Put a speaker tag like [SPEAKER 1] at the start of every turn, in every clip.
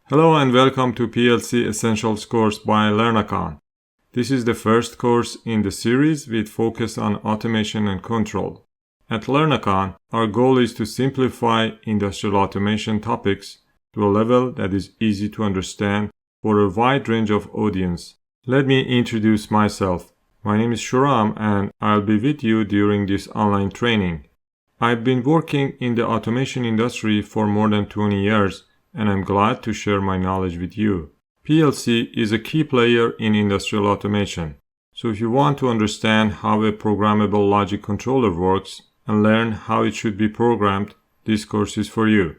[SPEAKER 1] Hello and welcome to PLC Essentials course by Learnacon. This is the first course in the series with focus on automation and control. At Learnacon, our goal is to simplify industrial automation topics to a level that is easy to understand for a wide range of audience. Let me introduce myself. My name is Shuram and I'll be with you during this online training. I've been working in the automation industry for more than 20 years and I'm glad to share my knowledge with you. PLC is a key player in industrial automation. So if you want to understand how a programmable logic controller works and learn how it should be programmed, this course is for you.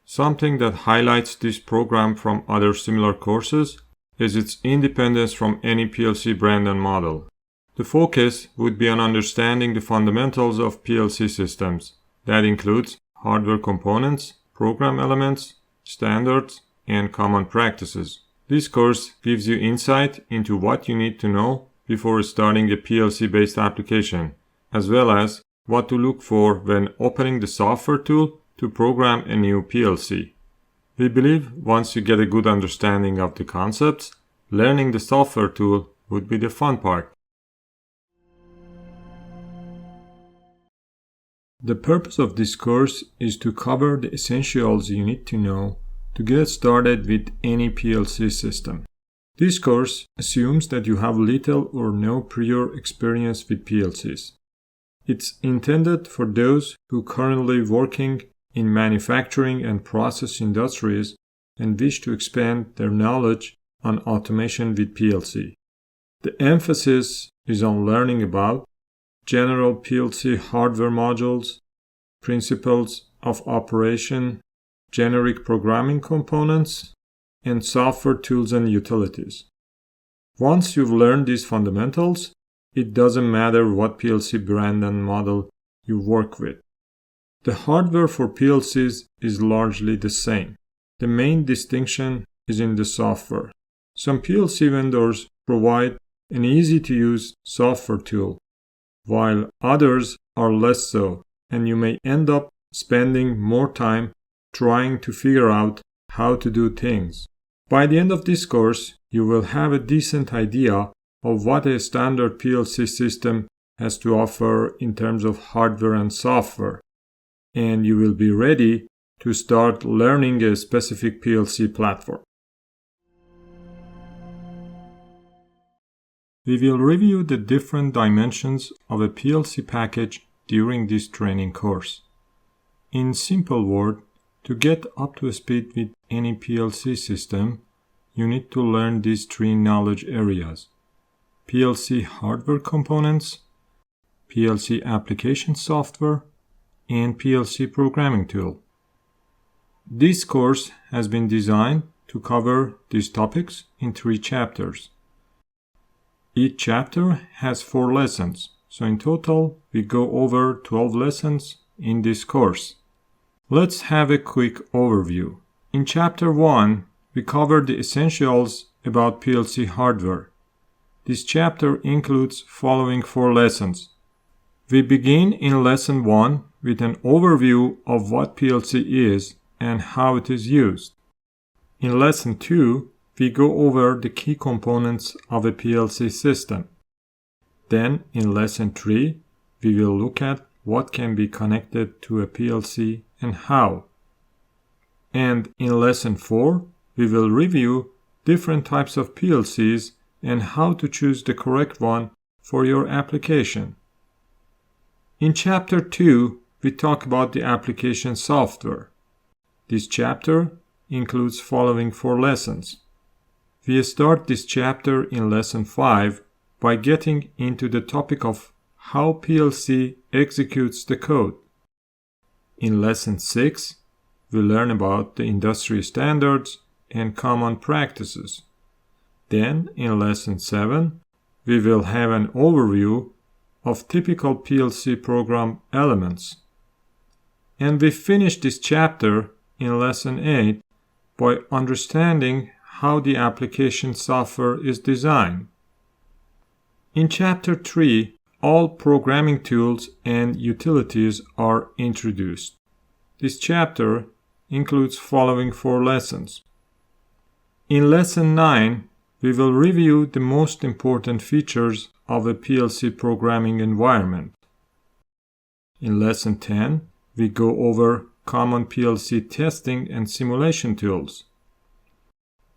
[SPEAKER 1] Something that highlights this program from other similar courses is its independence from any PLC brand and model. The focus would be on understanding the fundamentals of PLC systems. That includes hardware components, program elements, standards, and common practices. This course gives you insight into what you need to know before starting a PLC-based application, as well as what to look for when opening the software tool to program a new PLC. We believe once you get a good understanding of the concepts, learning the software tool would be the fun part. The purpose of this course is to cover the essentials you need to know to get started with any PLC system. This course assumes that you have little or no prior experience with PLCs. It's intended for those who are currently working in manufacturing and process industries and wish to expand their knowledge on automation with PLC. The emphasis is on learning about general PLC hardware modules, principles of operation, generic programming components, and software tools and utilities. Once you've learned these fundamentals, it doesn't matter what PLC brand and model you work with. The hardware for PLCs is largely the same. The main distinction is in the software. Some PLC vendors provide an easy-to-use software tool, while others are less so, and you may end up spending more time trying to figure out how to do things. By the end of this course, you will have a decent idea of what a standard PLC system has to offer in terms of hardware and software, and you will be ready to start learning a specific PLC platform. We will review the different dimensions of a PLC package during this training course. In simple words, to get up to speed with any PLC system, you need to learn these three knowledge areas: PLC hardware components, PLC application software, and PLC programming tool. This course has been designed to cover these topics in 3 chapters. Each chapter has 4 lessons, so in total we go over 12 lessons in this course. Let's have a quick overview. In Chapter 1, we covered the essentials about PLC hardware. This chapter includes following 4 lessons. We begin in Lesson 1 with an overview of what PLC is and how it is used. In Lesson 2, we go over the key components of a PLC system. Then, in Lesson 3, we will look at what can be connected to a PLC and how. And in Lesson 4, we will review different types of PLCs and how to choose the correct one for your application. In Chapter 2, we talk about the application software. This chapter includes following 4 lessons. We start this chapter in Lesson 5 by getting into the topic of how PLC executes the code. In Lesson 6, we learn about the industry standards and common practices. Then, in Lesson 7, we will have an overview of typical PLC program elements. And we finish this chapter in Lesson 8 by understanding how the application software is designed. In Chapter 3, all programming tools and utilities are introduced. This chapter includes following 4 lessons. In Lesson 9, we will review the most important features of a PLC programming environment. In Lesson 10, we go over common PLC testing and simulation tools.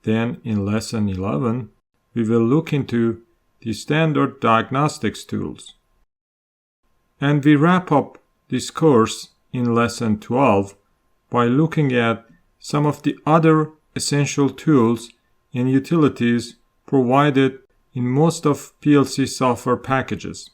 [SPEAKER 1] Then in Lesson 11, we will look into the standard diagnostics tools. And we wrap up this course in Lesson 12 by looking at some of the other essential tools and utilities provided in most of PLC software packages.